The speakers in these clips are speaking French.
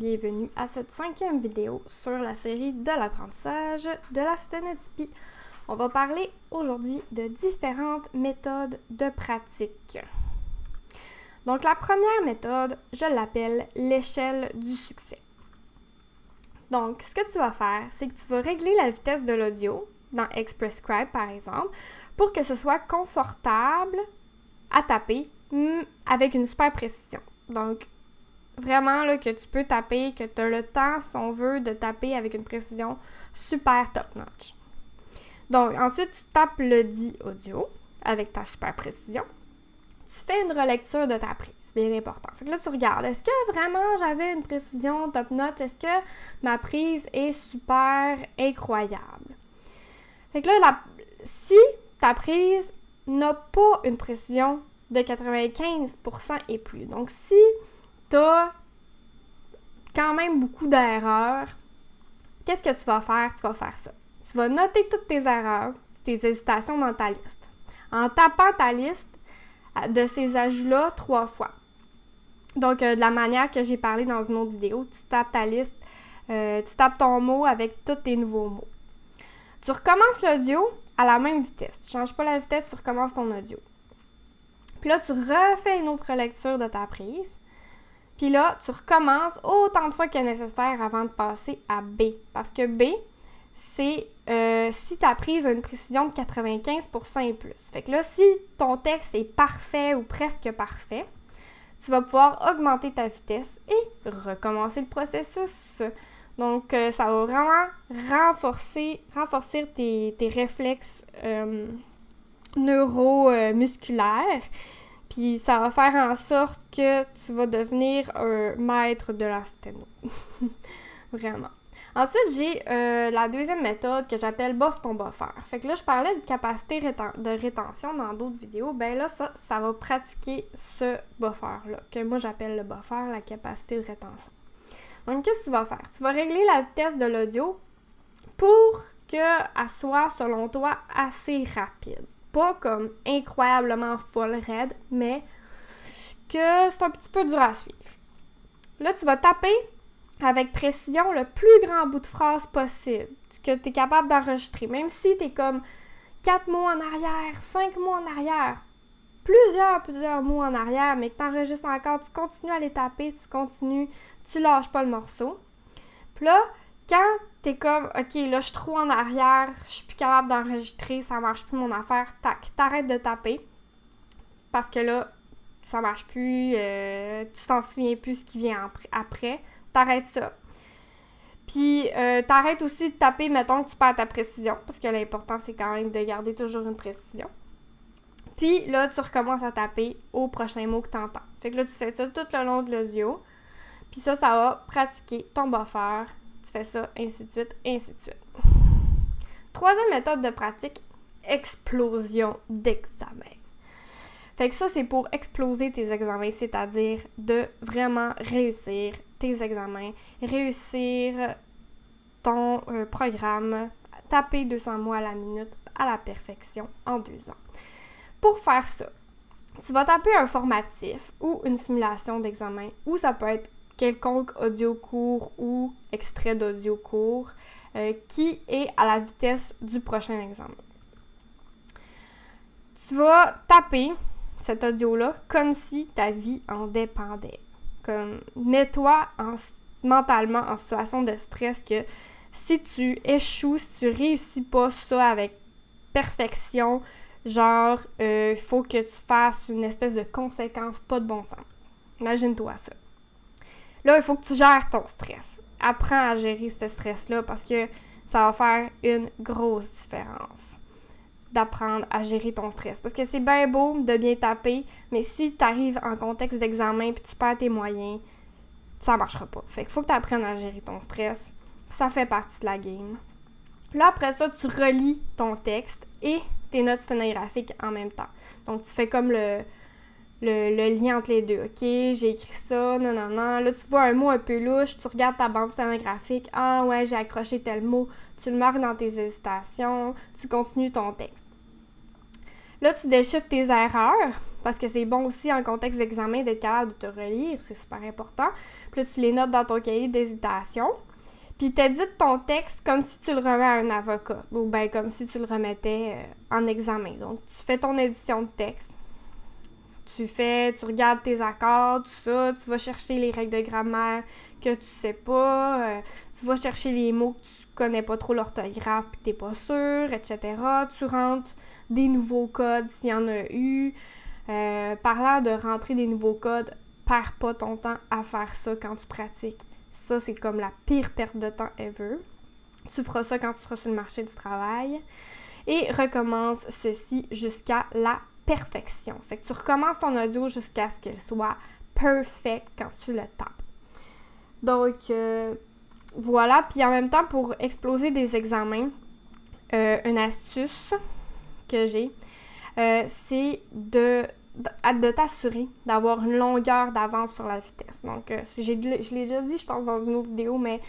Bienvenue à cette 5e vidéo sur la série de l'apprentissage de la sténotypie. On va parler aujourd'hui de différentes méthodes de pratique. Donc la première méthode, je l'appelle l'échelle du succès. Donc ce que tu vas faire, c'est que tu vas régler la vitesse de l'audio dans ExpressScribe par exemple pour que ce soit confortable à taper avec une super précision. Donc vraiment là, que tu peux taper, que tu as le temps, si on veut, de taper avec une précision super top-notch. Donc, ensuite, tu tapes le dit audio avec ta super précision. Tu fais une relecture de ta prise, bien important. Fait que là, tu regardes, est-ce que vraiment j'avais une précision top-notch? Est-ce que ma prise est super incroyable? Fait que là, si ta prise n'a pas une précision de 95% et plus, donc si tu as quand même beaucoup d'erreurs, qu'est-ce que tu vas faire? Tu vas faire ça. Tu vas noter toutes tes erreurs, tes hésitations dans ta liste. En tapant ta liste de ces ajouts-là 3 fois. Donc, de la manière que j'ai parlé dans une autre vidéo, tu tapes ta liste, tu tapes ton mot avec tous tes nouveaux mots. Tu recommences l'audio à la même vitesse. Tu ne changes pas la vitesse, tu recommences ton audio. Puis là, tu refais une autre lecture de ta prise. Puis là, tu recommences autant de fois que nécessaire avant de passer à B. Parce que B, c'est si ta prise a une précision de 95% et plus. Fait que là, si ton texte est parfait ou presque parfait, tu vas pouvoir augmenter ta vitesse et recommencer le processus. Donc, ça va vraiment renforcer tes réflexes neuromusculaires. Puis ça va faire en sorte que tu vas devenir un maître de la sténo. Vraiment. Ensuite, j'ai la deuxième méthode que j'appelle buff ton buffer. Fait que là, je parlais de capacité de rétention dans d'autres vidéos. Ben là, ça va pratiquer ce buffer-là, que moi j'appelle le buffer, la capacité de rétention. Donc, qu'est-ce que tu vas faire? Tu vas régler la vitesse de l'audio pour qu'elle soit, selon toi, assez rapide. Pas comme incroyablement full raide, mais que c'est un petit peu dur à suivre. Là, tu vas taper avec précision le plus grand bout de phrase possible que tu es capable d'enregistrer. Même si tu es comme 4 mots en arrière, 5 mots en arrière, plusieurs mots en arrière, mais que tu enregistres encore, tu continues à les taper, tu lâches pas le morceau. Puis là, quand t'es comme, OK, là, je suis trop en arrière, je suis plus capable d'enregistrer, ça marche plus mon affaire, tac, t'arrêtes de taper. Parce que là, ça marche plus, tu t'en souviens plus ce qui vient après. T'arrêtes ça. Puis, t'arrêtes aussi de taper, mettons que tu perds ta précision, parce que l'important, c'est quand même de garder toujours une précision. Puis là, tu recommences à taper au prochain mot que t'entends. Fait que là, tu fais ça tout le long de l'audio. Puis ça va pratiquer ton buffer. Tu fais ça, ainsi de suite, ainsi de suite. Troisième méthode de pratique, explosion d'examen. Fait que ça, c'est pour exploser tes examens, c'est-à-dire de vraiment réussir tes examens, réussir ton programme, taper 200 mots à la minute à la perfection en 2 ans. Pour faire ça, tu vas taper un formatif ou une simulation d'examen, ou ça peut être quelconque audio court ou extrait d'audio court qui est à la vitesse du prochain examen. Tu vas taper cet audio-là comme si ta vie en dépendait. Comme mets-toi mentalement en situation de stress que si tu échoues, si tu réussis pas ça avec perfection, genre il faut que tu fasses une espèce de conséquence pas de bon sens. Imagine-toi ça. Là, il faut que tu gères ton stress. Apprends à gérer ce stress-là parce que ça va faire une grosse différence d'apprendre à gérer ton stress. Parce que c'est bien beau de bien taper, mais si tu arrives en contexte d'examen puis tu perds tes moyens, ça marchera pas. Fait qu'il faut que tu apprennes à gérer ton stress. Ça fait partie de la game. Là, après ça, tu relis ton texte et tes notes sténographiques en même temps. Donc, tu fais comme le lien entre les deux. OK, j'ai écrit ça, non. Là, tu vois un mot un peu louche, tu regardes ta bande sténographique. Ah ouais, j'ai accroché tel mot. Tu le marques dans tes hésitations. Tu continues ton texte. Là, tu déchiffres tes erreurs, parce que c'est bon aussi en contexte d'examen d'être capable de te relire, c'est super important. Puis là, tu les notes dans ton cahier d'hésitation. Puis t'édites ton texte comme si tu le remets à un avocat, ou bien comme si tu le remettais en examen. Donc, tu fais ton édition de texte. Tu regardes tes accords, tout ça, tu vas chercher les règles de grammaire que tu sais pas, tu vas chercher les mots que tu connais pas trop l'orthographe puis que t'es pas sûr, etc. Tu rentres des nouveaux codes s'il y en a eu. Parlant de rentrer des nouveaux codes, perds pas ton temps à faire ça quand tu pratiques. Ça, c'est comme la pire perte de temps ever. Tu feras ça quand tu seras sur le marché du travail. Et recommence ceci jusqu'à la perfection. Fait que tu recommences ton audio jusqu'à ce qu'elle soit perfect quand tu le tapes. Donc, voilà. Puis en même temps, pour exploser des examens, une astuce que j'ai, c'est de t'assurer d'avoir une longueur d'avance sur la vitesse. Donc, je l'ai déjà dit, je pense, dans une autre vidéo, mais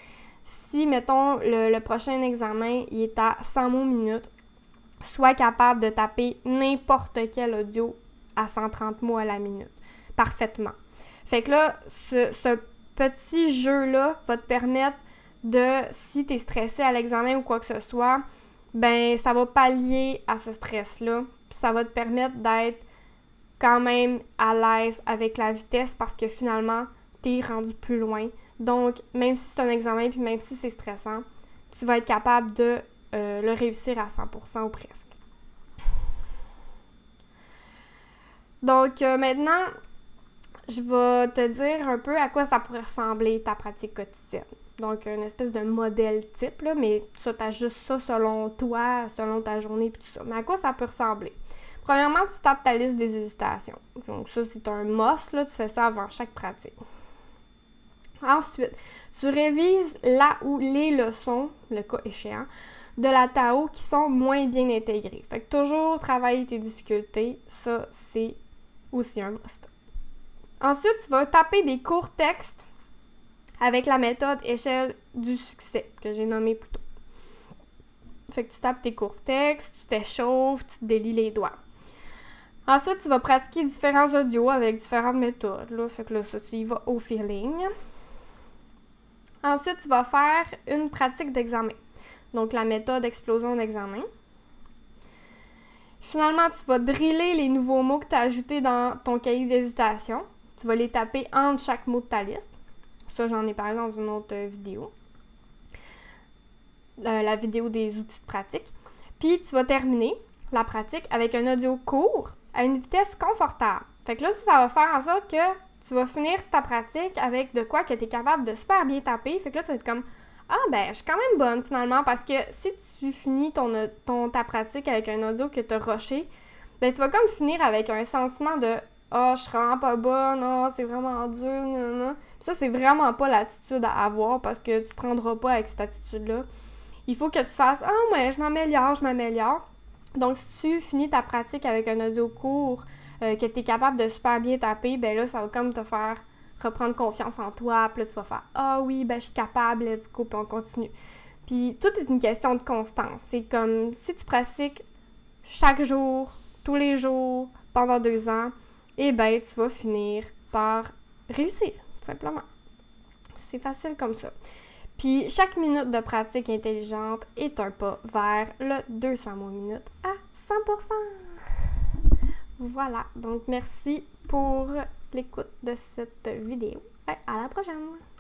si, mettons, le prochain examen, il est à 100 mots minute, sois capable de taper n'importe quel audio à 130 mots à la minute, parfaitement. Fait que là, ce petit jeu-là va te permettre de, si tu es stressé à l'examen ou quoi que ce soit, ben ça va pallier à ce stress-là, puis ça va te permettre d'être quand même à l'aise avec la vitesse parce que finalement, t'es rendu plus loin. Donc, même si c'est un examen puis même si c'est stressant, tu vas être capable de le réussir à 100% ou presque. Donc, maintenant, je vais te dire un peu à quoi ça pourrait ressembler ta pratique quotidienne. Donc, une espèce de modèle type, là, mais ça, t'ajustes ça selon toi, selon ta journée puis tout ça. Mais à quoi ça peut ressembler? Premièrement, tu tapes ta liste des hésitations. Donc ça, c'est un must, là, tu fais ça avant chaque pratique. Ensuite, tu révises là où les leçons, le cas échéant, de la Tao qui sont moins bien intégrées. Fait que toujours travailler tes difficultés, ça, c'est aussi un must. Ensuite, tu vas taper des courts textes avec la méthode échelle du succès que j'ai nommée plus tôt. Fait que tu tapes tes courts textes, tu t'échauffes, tu te délies les doigts. Ensuite, tu vas pratiquer différents audios avec différentes méthodes. Là. Fait que là, ça, tu y vas au feeling. Ensuite, tu vas faire une pratique d'examen. Donc, la méthode explosion d'examen. Finalement, tu vas driller les nouveaux mots que tu as ajoutés dans ton cahier d'hésitation. Tu vas les taper entre chaque mot de ta liste. Ça, j'en ai parlé dans une autre vidéo. La vidéo des outils de pratique. Puis, tu vas terminer la pratique avec un audio court à une vitesse confortable. Fait que là, ça va faire en sorte que tu vas finir ta pratique avec de quoi que tu es capable de super bien taper. Fait que là, tu vas être comme « Ah, ben, je suis quand même bonne finalement. » Parce que si tu finis ta pratique avec un audio que tu as rushé, ben, tu vas comme finir avec un sentiment de « Ah, je suis vraiment pas bonne. Ah, c'est vraiment dur. » Puis ça, c'est vraiment pas l'attitude à avoir parce que tu te rendras pas avec cette attitude-là. Il faut que tu fasses « Ah, ouais, je m'améliore. » Donc, si tu finis ta pratique avec un audio court, que tu es capable de super bien taper, ben là, ça va comme te faire reprendre confiance en toi. Puis là, tu vas faire « Ah oui, ben je suis capable, let's go, puis on continue. » Puis tout est une question de constance. C'est comme si tu pratiques chaque jour, tous les jours, pendant 2 ans, eh ben tu vas finir par réussir, tout simplement. C'est facile comme ça. Puis, chaque minute de pratique intelligente est un pas vers le 200 mots minute à 100%. Voilà. Donc, merci pour l'écoute de cette vidéo. À la prochaine!